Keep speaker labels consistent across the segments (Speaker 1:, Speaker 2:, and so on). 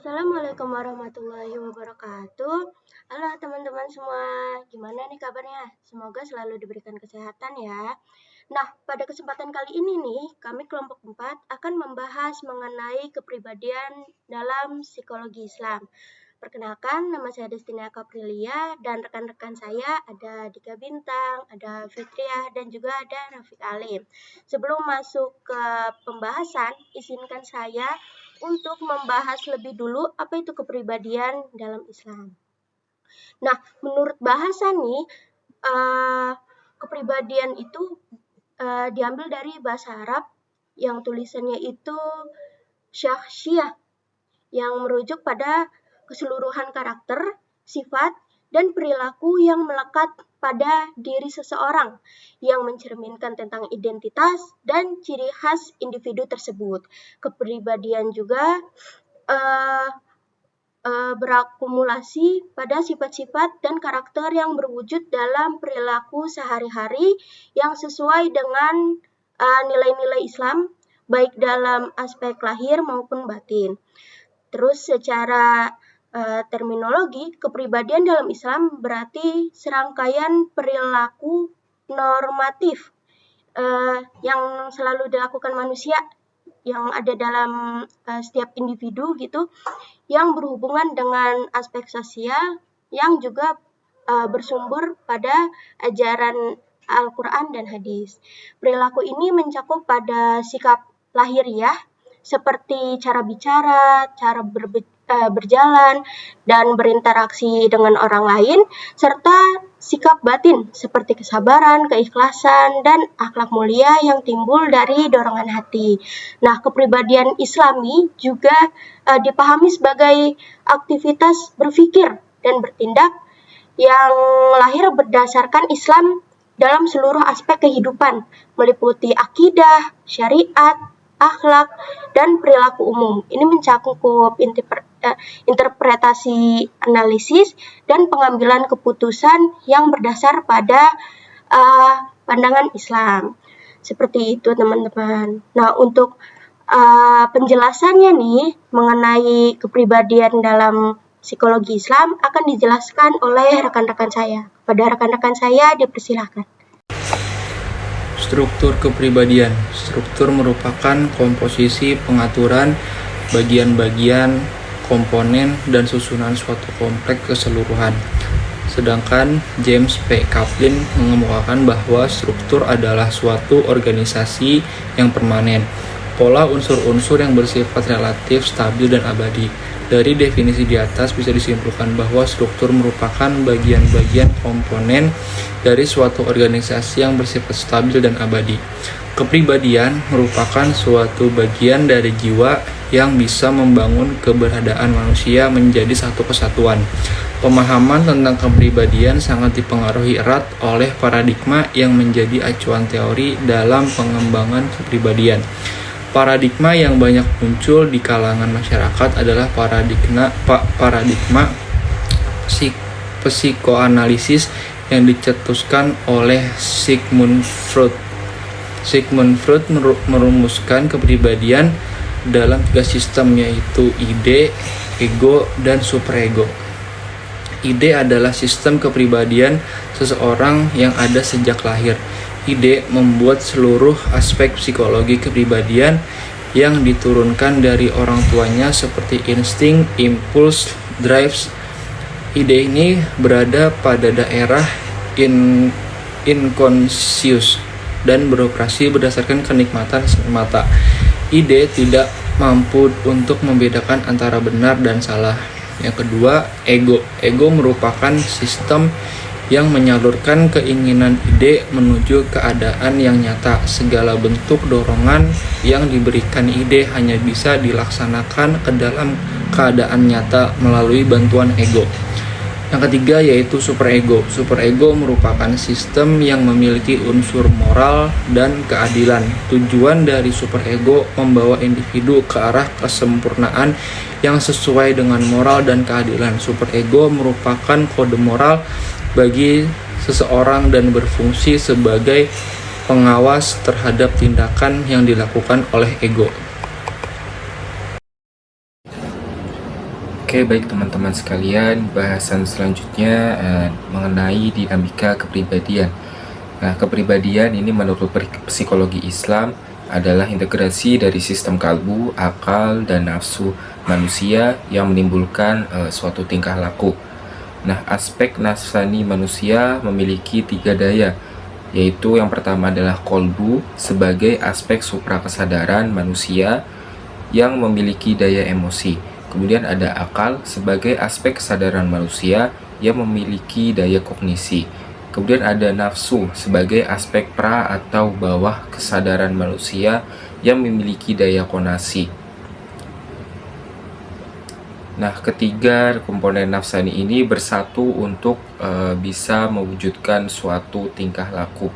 Speaker 1: Assalamualaikum warahmatullahi wabarakatuh. Halo teman-teman semua, gimana nih kabarnya? Semoga selalu diberikan kesehatan ya. Nah, pada kesempatan kali ini nih, kami kelompok 4 akan membahas mengenai kepribadian dalam psikologi Islam. Perkenalkan, nama saya Destina Kaprilia dan rekan-rekan saya ada Dika Bintang, ada Fitriah, dan juga ada Rafiq Alim. Sebelum masuk ke pembahasan, izinkan saya untuk membahas lebih dulu apa itu kepribadian dalam Islam. Nah, menurut bahasa nih, kepribadian itu diambil dari bahasa Arab yang tulisannya itu syakhsiyah, yang merujuk pada keseluruhan karakter, sifat, dan perilaku yang melekat pada diri seseorang yang mencerminkan tentang identitas dan ciri khas individu tersebut. Kepribadian juga berakumulasi pada sifat-sifat dan karakter yang berwujud dalam perilaku sehari-hari yang sesuai dengan nilai-nilai Islam, baik dalam aspek lahir maupun batin. Terus secara terminologi, kepribadian dalam Islam berarti serangkaian perilaku normatif yang selalu dilakukan manusia yang ada dalam setiap individu gitu, yang berhubungan dengan aspek sosial yang juga bersumber pada ajaran Al-Quran dan hadis. Perilaku ini mencakup pada sikap lahiriah seperti cara bicara, cara berjalan, dan berinteraksi dengan orang lain, serta sikap batin seperti kesabaran, keikhlasan, dan akhlak mulia yang timbul dari dorongan hati. Nah, kepribadian Islami juga dipahami sebagai aktivitas berpikir dan bertindak yang lahir berdasarkan Islam dalam seluruh aspek kehidupan, meliputi akidah, syariat, akhlak, dan perilaku umum. Ini mencakup interpretasi, analisis, dan pengambilan keputusan yang berdasar pada pandangan Islam. Seperti itu teman-teman. Nah, untuk penjelasannya nih mengenai kepribadian dalam psikologi Islam akan dijelaskan oleh rekan-rekan saya. Pada rekan-rekan saya dipersilahkan.
Speaker 2: Struktur kepribadian. Struktur merupakan komposisi pengaturan bagian-bagian, komponen, dan susunan suatu kompleks keseluruhan. Sedangkan James P. Kaplan mengemukakan bahwa struktur adalah suatu organisasi yang permanen, pola unsur-unsur yang bersifat relatif, stabil, dan abadi. Dari definisi di atas bisa disimpulkan bahwa struktur merupakan bagian-bagian komponen dari suatu organisasi yang bersifat stabil dan abadi. Kepribadian merupakan suatu bagian dari jiwa yang bisa membangun keberadaan manusia menjadi satu kesatuan. Pemahaman tentang kepribadian sangat dipengaruhi erat oleh paradigma yang menjadi acuan teori dalam pengembangan kepribadian. Paradigma yang banyak muncul di kalangan masyarakat adalah paradigma psikoanalisis yang dicetuskan oleh Sigmund Freud. Sigmund Freud merumuskan kepribadian dalam 3 sistem, yaitu ide, ego, dan superego. Ide adalah sistem kepribadian seseorang yang ada sejak lahir. Ide membuat seluruh aspek psikologi kepribadian yang diturunkan dari orang tuanya seperti insting, impuls, drives. Ide ini berada pada daerah inconscious dan beroperasi berdasarkan kenikmatan semata. Ide tidak mampu untuk membedakan antara benar dan salah. Yang kedua, ego. Ego merupakan sistem yang menyalurkan keinginan ide menuju keadaan yang nyata. Segala bentuk dorongan yang diberikan ide hanya bisa dilaksanakan ke dalam keadaan nyata melalui bantuan ego. Yang ketiga yaitu superego. Superego merupakan sistem yang memiliki unsur moral dan keadilan. Tujuan dari superego membawa individu ke arah kesempurnaan yang sesuai dengan moral dan keadilan. Superego merupakan kode moral bagi seseorang dan berfungsi sebagai pengawas terhadap tindakan yang dilakukan oleh ego.
Speaker 3: Oke, baik teman-teman sekalian, bahasan selanjutnya mengenai dinamika kepribadian. Nah, kepribadian ini menurut psikologi Islam adalah integrasi dari sistem kalbu, akal, dan nafsu manusia yang menimbulkan suatu tingkah laku. Nah, aspek nafsani manusia memiliki 3 daya, yaitu yang pertama adalah kolbu sebagai aspek suprakesadaran manusia yang memiliki daya emosi. Kemudian ada akal sebagai aspek kesadaran manusia yang memiliki daya kognisi. Kemudian ada nafsu sebagai aspek pra atau bawah kesadaran manusia yang memiliki daya konasi. Nah, ketiga komponen nafsani ini bersatu untuk bisa mewujudkan suatu tingkah laku.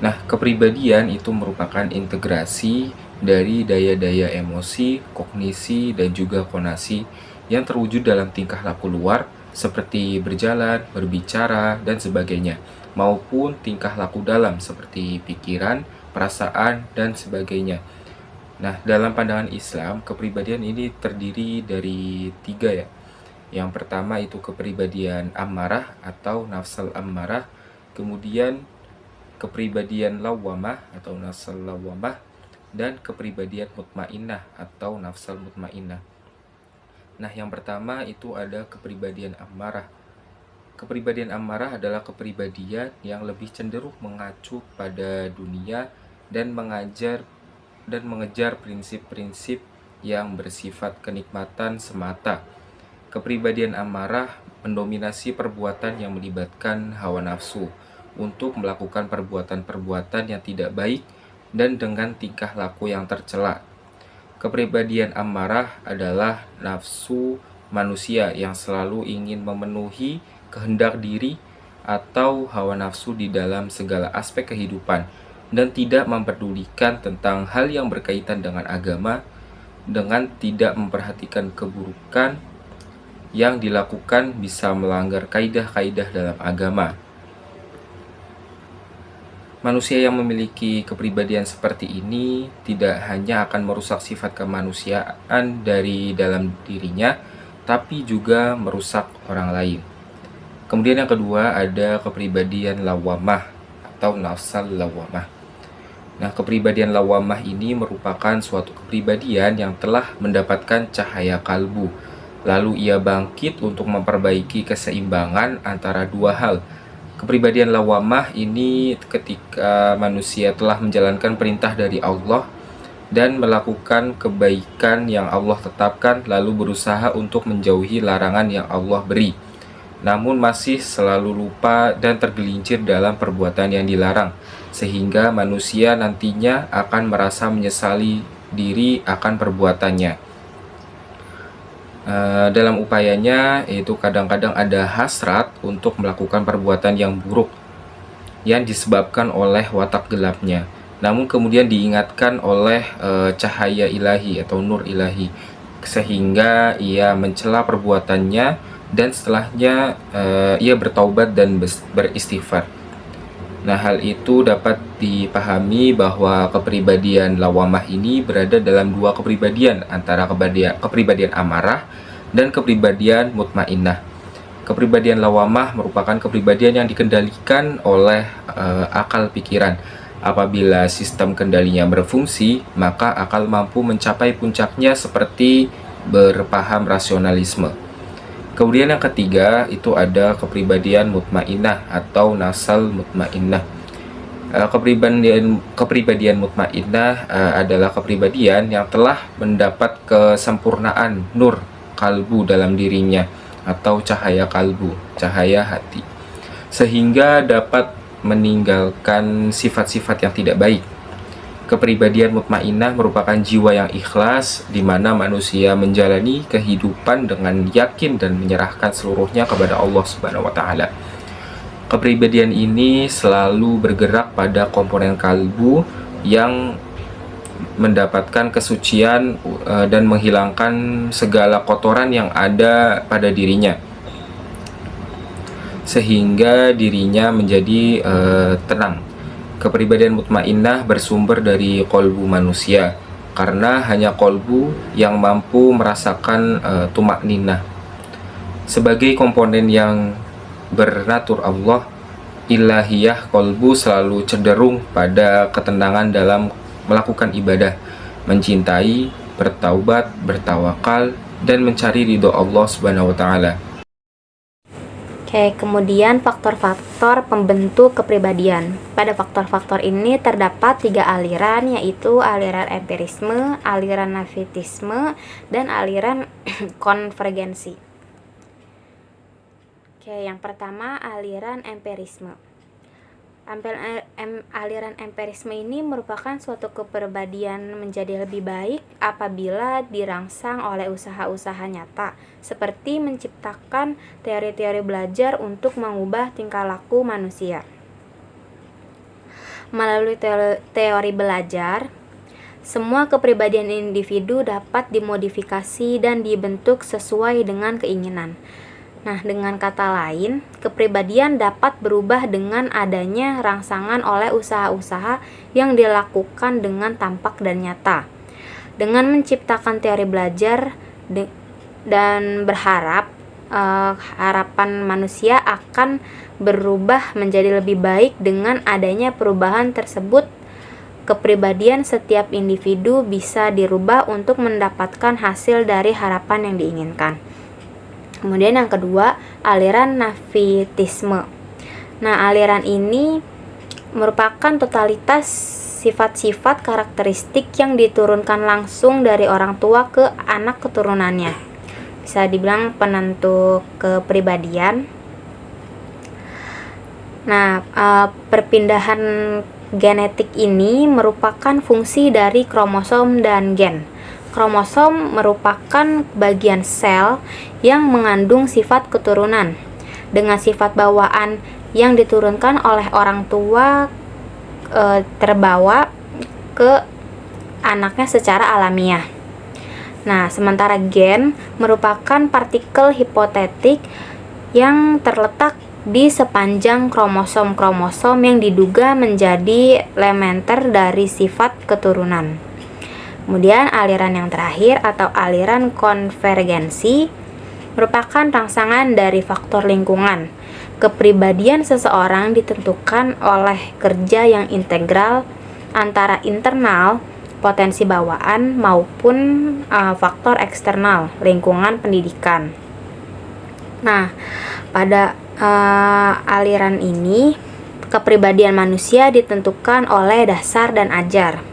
Speaker 3: Nah, kepribadian itu merupakan integrasi dari daya-daya emosi, kognisi, dan juga konasi yang terwujud dalam tingkah laku luar seperti berjalan, berbicara, dan sebagainya, maupun tingkah laku dalam seperti pikiran, perasaan, dan sebagainya. Nah, dalam pandangan Islam, kepribadian ini terdiri dari 3 ya. Yang pertama itu kepribadian ammarah atau nafsal ammarah, kemudian kepribadian lawamah atau nafsal lawamah, dan kepribadian mutmainnah atau nafsal mutmainnah. Nah, yang pertama itu ada kepribadian ammarah. Kepribadian ammarah adalah kepribadian yang lebih cenderung mengacu pada dunia dan mengejar prinsip-prinsip yang bersifat kenikmatan semata. Kepribadian ammarah mendominasi perbuatan yang melibatkan hawa nafsu untuk melakukan perbuatan-perbuatan yang tidak baik dan dengan tingkah laku yang tercela. Kepribadian ammarah adalah nafsu manusia yang selalu ingin memenuhi kehendak diri atau hawa nafsu di dalam segala aspek kehidupan dan tidak memperdulikan tentang hal yang berkaitan dengan agama dengan tidak memperhatikan keburukan yang dilakukan bisa melanggar kaidah-kaidah dalam agama. Manusia yang memiliki kepribadian seperti ini tidak hanya akan merusak sifat kemanusiaan dari dalam dirinya, tapi juga merusak orang lain. Kemudian yang kedua ada kepribadian lawamah atau nafsal lawamah. Nah, kepribadian lawamah ini merupakan suatu kepribadian yang telah mendapatkan cahaya kalbu. Lalu ia bangkit untuk memperbaiki keseimbangan antara dua hal. Kepribadian lawamah ini ketika manusia telah menjalankan perintah dari Allah dan melakukan kebaikan yang Allah tetapkan lalu berusaha untuk menjauhi larangan yang Allah beri. Namun masih selalu lupa dan tergelincir dalam perbuatan yang dilarang, sehingga manusia nantinya akan merasa menyesali diri akan perbuatannya. Dalam upayanya itu kadang-kadang ada hasrat untuk melakukan perbuatan yang buruk yang disebabkan oleh watak gelapnya, namun kemudian diingatkan oleh cahaya ilahi atau nur ilahi, sehingga ia mencela perbuatannya dan setelahnya ia bertaubat dan beristighfar. Nah, hal itu dapat dipahami bahwa kepribadian lawamah ini berada dalam dua kepribadian, antara kepribadian amarah dan kepribadian mutmainnah. Kepribadian lawamah merupakan kepribadian yang dikendalikan oleh akal pikiran. Apabila sistem kendalinya berfungsi, maka akal mampu mencapai puncaknya seperti berpaham rasionalisme. Kemudian yang ketiga itu ada kepribadian mutmainnah atau nafsal mutmainnah. Kepribadian mutmainnah adalah kepribadian yang telah mendapat kesempurnaan nur kalbu dalam dirinya atau cahaya kalbu, cahaya hati, sehingga dapat meninggalkan sifat-sifat yang tidak baik. Kepribadian mutmainnah merupakan jiwa yang ikhlas, di mana manusia menjalani kehidupan dengan yakin dan menyerahkan seluruhnya kepada Allah Subhanahu wa Ta'ala. Kepribadian ini selalu bergerak pada komponen kalbu yang mendapatkan kesucian dan menghilangkan segala kotoran yang ada pada dirinya, sehingga dirinya menjadi tenang. Kepribadian mutmainnah bersumber dari qalbu manusia, karena hanya kolbu yang mampu merasakan tumakninah. Sebagai komponen yang bernatur Allah, ilahiyah kolbu selalu cenderung pada ketenangan dalam melakukan ibadah, mencintai, bertaubat, bertawakal, dan mencari ridho Allah Subhanahu wa Ta'ala.
Speaker 4: Oke, kemudian faktor-faktor pembentuk kepribadian. Pada faktor-faktor ini terdapat 3 aliran, yaitu aliran empirisme, aliran nafitisme, dan aliran konvergensi. Oke, yang pertama aliran empirisme. Aliran empirisme ini merupakan suatu kepribadian menjadi lebih baik apabila dirangsang oleh usaha-usaha nyata, seperti menciptakan teori-teori belajar untuk mengubah tingkah laku manusia. Melalui teori belajar, semua kepribadian individu dapat dimodifikasi dan dibentuk sesuai dengan keinginan. Nah, dengan kata lain, kepribadian dapat berubah dengan adanya rangsangan oleh usaha-usaha yang dilakukan dengan tampak dan nyata. Dengan menciptakan teori belajar dan berharap harapan manusia akan berubah menjadi lebih baik. Dengan adanya perubahan tersebut, kepribadian setiap individu bisa dirubah untuk mendapatkan hasil dari harapan yang diinginkan. Kemudian yang kedua, aliran nafitisme. Nah, aliran ini merupakan totalitas sifat-sifat karakteristik yang diturunkan langsung dari orang tua ke anak keturunannya. Bisa dibilang penentu kepribadian. Nah, perpindahan genetik ini merupakan fungsi dari kromosom dan gen. Kromosom merupakan bagian sel yang mengandung sifat keturunan, dengan sifat bawaan yang diturunkan oleh orang tua terbawa ke anaknya secara alamiah. Nah, sementara gen merupakan partikel hipotetik yang terletak di sepanjang kromosom-kromosom yang diduga menjadi elementer dari sifat keturunan. Kemudian aliran yang terakhir atau aliran konvergensi merupakan rangsangan dari faktor lingkungan. Kepribadian seseorang ditentukan oleh kerja yang integral antara internal, potensi bawaan, maupun faktor eksternal, lingkungan pendidikan. Nah, pada aliran ini, kepribadian manusia ditentukan oleh dasar dan ajar.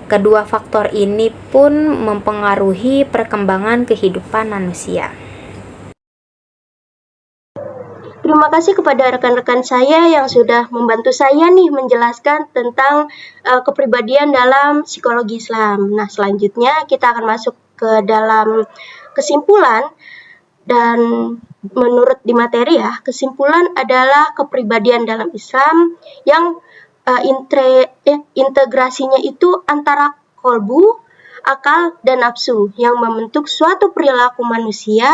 Speaker 4: Kedua faktor ini pun mempengaruhi perkembangan kehidupan manusia.
Speaker 1: Terima kasih kepada rekan-rekan saya yang sudah membantu saya nih menjelaskan tentang kepribadian dalam psikologi Islam. Nah, selanjutnya kita akan masuk ke dalam kesimpulan, dan menurut di materi ya, kesimpulan adalah kepribadian dalam Islam yang integrasinya itu antara kolbu, akal, dan nafsu yang membentuk suatu perilaku manusia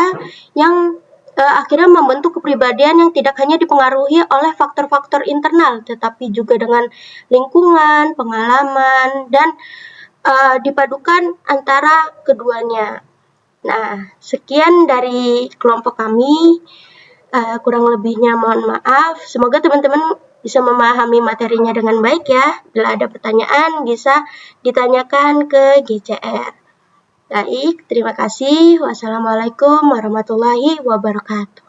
Speaker 1: yang akhirnya membentuk kepribadian yang tidak hanya dipengaruhi oleh faktor-faktor internal, tetapi juga dengan lingkungan, pengalaman, dan dipadukan antara keduanya. Nah, sekian dari kelompok kami. Kurang lebihnya mohon maaf. Semoga teman-teman bisa memahami materinya dengan baik ya. Bila ada pertanyaan bisa ditanyakan ke GCR. Baik, terima kasih. Wassalamualaikum warahmatullahi wabarakatuh.